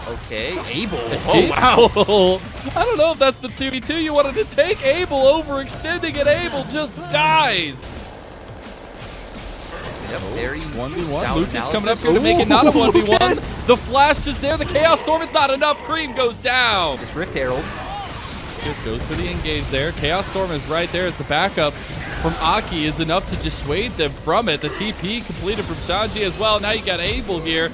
Okay, Abel. Oh, wow. I don't know if that's the 2v2 you wanted to take. Abel overextending, and Abel just dies. Yep, very 1v1. Lucas coming up here to make it not a 1v1. The flash is there. The Chaos Storm is not enough. Cream goes down. It's Rift Herald. Just goes for the engage there. Chaos Storm is right there as the backup from Aki is enough to dissuade them from it. The TP completed from Shanji as well. Now you got Abel here.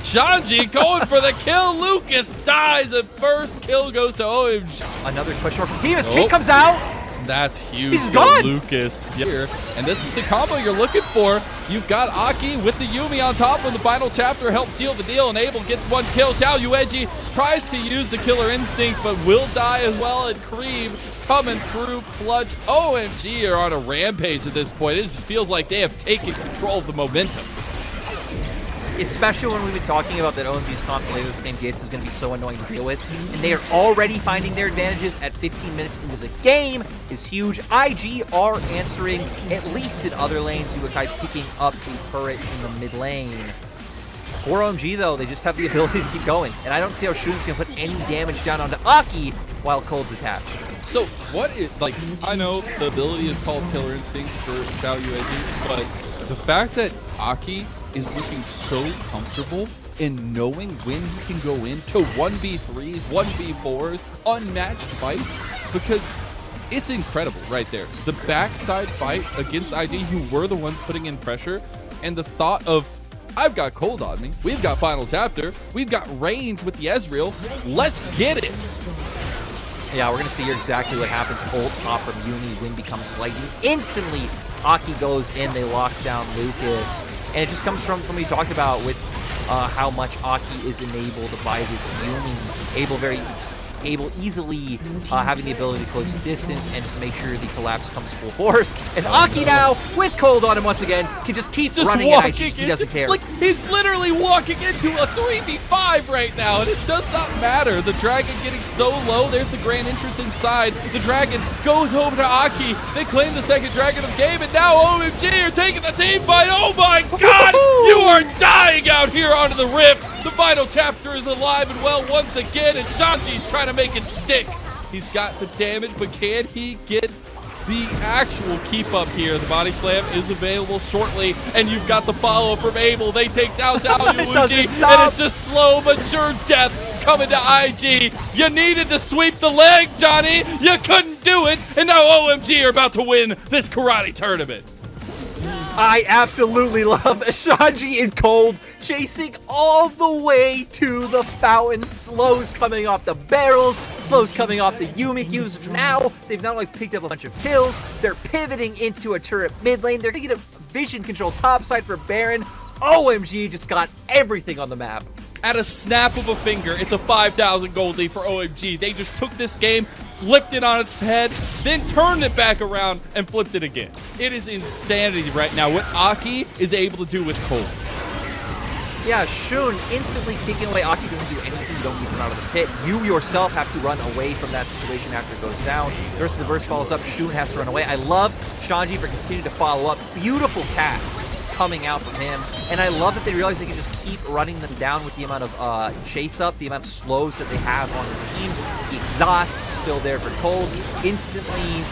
Shanji going for the kill. Lucas dies. And first kill goes to OMG. Another push from team as King comes out. That's huge. He's gone. Lucas here. And this is the combo you're looking for. You've got Aki with the Yuumi on top when the final chapter helps seal the deal, and Abel gets one kill. Xiao Yueji tries to use the killer instinct, but will die as well. And Cream coming through clutch. OMG are on a rampage at this point. It feels like they have taken control of the momentum. Especially when we've been talking about that OMG's comp play this game Gates is going to be so annoying to deal with. And they are already finding their advantages at 15 minutes into the game is huge. IG are answering, at least in other lanes, Uekai picking up a turret in the mid lane. For OMG, though, they just have the ability to keep going. And I don't see how Shun's going to put any damage down onto Aki while Cold's attached. So what is, like, I know the ability is called Killer Instinct for Xiao Yueji, but the fact that Aki is looking so comfortable in knowing when he can go into 1v3s, 1v4s, unmatched fights, because it's incredible right there. The backside fight against IG, who were the ones putting in pressure, and the thought of, I've got Cold on me, we've got Final Chapter, we've got range with the Ezreal, let's get it. Yeah, we're going to see here exactly what happens. Ult pop from Yuumi, Wind becomes lightning. Instantly, Aki goes in, they lock down Lucas. And it just comes from what we talked about with how much Aki is enabled by this Yuumi. Able easily having the ability to close the distance and just make sure the collapse comes full force. And Aki now, with Cold on him once again, can just keep running at IG. He doesn't care. Like, he's literally walking into a 3v5 right now, and it does not matter. The Dragon getting so low. There's the Grand Entrance inside. The Dragon goes over to Aki. They claim the second Dragon of the game, and now OMG are taking the team fight. Oh my god! You are dying out here onto the Rift. The final chapter is alive and well once again, and Shanji's trying to make it stick. He's got the damage, but can he get the actual keep up here? The body slam is available shortly, and you've got the follow-up from Abel. They take down Xiao Yueji, and it's just slow but sure death coming to IG. You needed to sweep the leg, Johnny. You couldn't do it, and now OMG are about to win this karate tournament. I absolutely love Shanji and Cold chasing all the way to the fountain. Slows coming off the barrels, slows coming off the Yuumi Qs. Now, they've not only picked up a bunch of kills, they're pivoting into a turret mid lane. They're taking a vision control topside for Baron. OMG just got everything on the map. At a snap of a finger, it's a 5,000 gold lead for OMG. They just took this game, flipped it on its head, then turned it back around and flipped it again. It is insanity right now what Aki is able to do with Cold. Yeah, Shun instantly kicking away. Aki doesn't do anything. You don't need him out of the pit. You yourself have to run away from that situation after it goes down. The rest of the burst follows up. Shun has to run away. I love Shanji for continuing to follow up. Beautiful cast coming out from him. And I love that they realize they can just keep running them down with the amount of chase up, the amount of slows that they have on this team. The exhaust still there for Cold. Instantly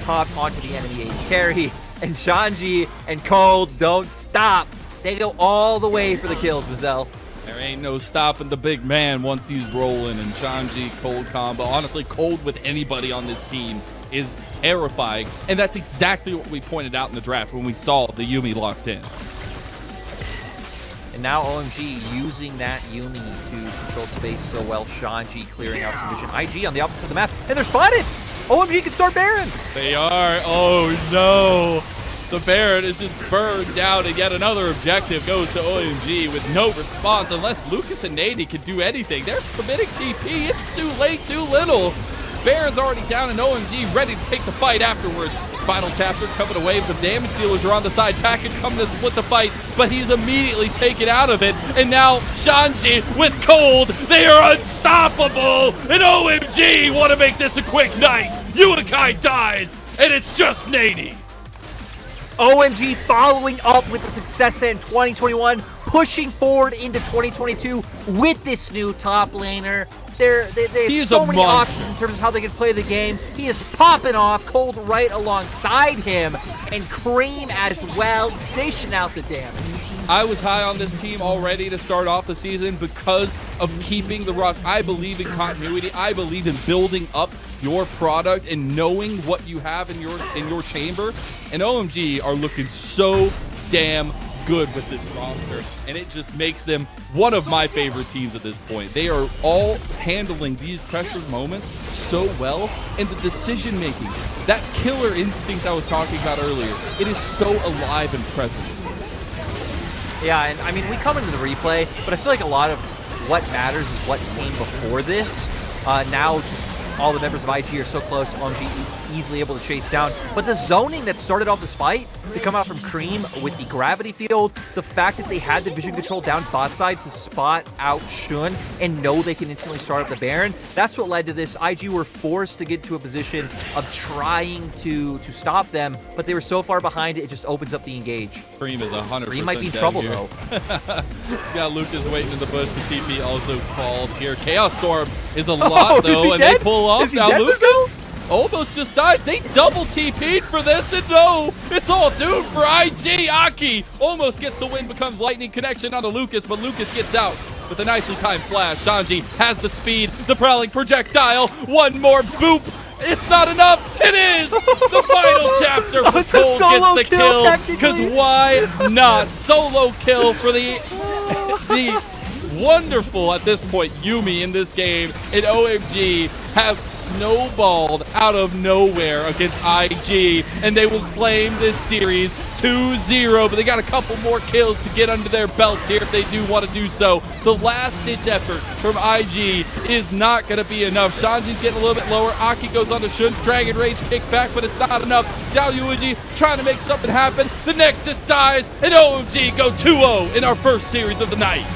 popped onto the enemy AD carry. And Shanji and Cold don't stop. They go all the way for the kills, Vizel. There ain't no stopping the big man once he's rolling. And Shanji, Cold combo. Honestly, Cold with anybody on this team is terrifying. And that's exactly what we pointed out in the draft when we saw the Yuumi locked in. And now OMG using that Yuumi to control space so well. Shanji clearing out some vision. IG on the opposite of the map. And they're spotted! OMG can start Baron! They are. Oh no! The Baron is just burned down, and yet another objective goes to OMG with no response unless Lucas and Nady can do anything. They're committing TP. It's too late, too little. Baron's already down, and OMG ready to take the fight afterwards. Final chapter coming away. The damage dealers are on the side. Package coming to split the fight, but he's immediately taken out of it. And now Shanji with Cold. They are unstoppable. And OMG want to make this a quick night. Uekai dies, and it's just Nady. OMG following up with the success in 2021 pushing forward into 2022 with this new top laner. They have so many options in terms of how they can play the game. He is popping off, Cold right alongside him, and Cream as well, dishing out the damage. I was high on this team already to start off the season because of keeping the rush. I believe in continuity. I believe in building up your product and knowing what you have in your chamber. And OMG are looking so damn good with this roster, and it just makes them one of my favorite teams at this point. They are all handling these pressure moments so well, and the decision making, that killer instinct I was talking about earlier, it is so alive and present. Yeah, and I mean, we come into the replay, but I feel like a lot of what matters is what came before this. Now just all the members of IG are so close, OMG easily able to chase down. But the zoning that started off this fight to come out from Cream with the gravity field, the fact that they had the vision control down bot side to spot out Shun and know they can instantly start up the Baron, that's what led to this. IG were forced to get to a position of trying to stop them, but they were so far behind it just opens up the engage. Cream is 100%. Cream might be in trouble here. though. Got Lucas waiting in the bush. The TP also called here. Chaos Storm is a lot though, and they pull off. Now Lucas almost just dies. They double TP'd for this, and no, it's all doomed for IG. Aki almost gets the win, becomes lightning connection onto Lucas, but Lucas gets out with a nicely timed flash. Sanji has the speed, the prowling projectile, one more boop. It's not enough. It is the final chapter. For Cole gets the kill, because why not? Solo kill for the wonderful, at this point, Yuumi in this game, and OMG have snowballed out of nowhere against IG, and they will claim this series 2-0, but they got a couple more kills to get under their belts here if they do want to do so. The last-ditch effort from IG is not going to be enough. Shanji's getting a little bit lower. Aki goes on to Shun. Dragon Rage kick back, but it's not enough. Zhao Yuji trying to make something happen. The Nexus dies, and OMG go 2-0 in our first series of the night.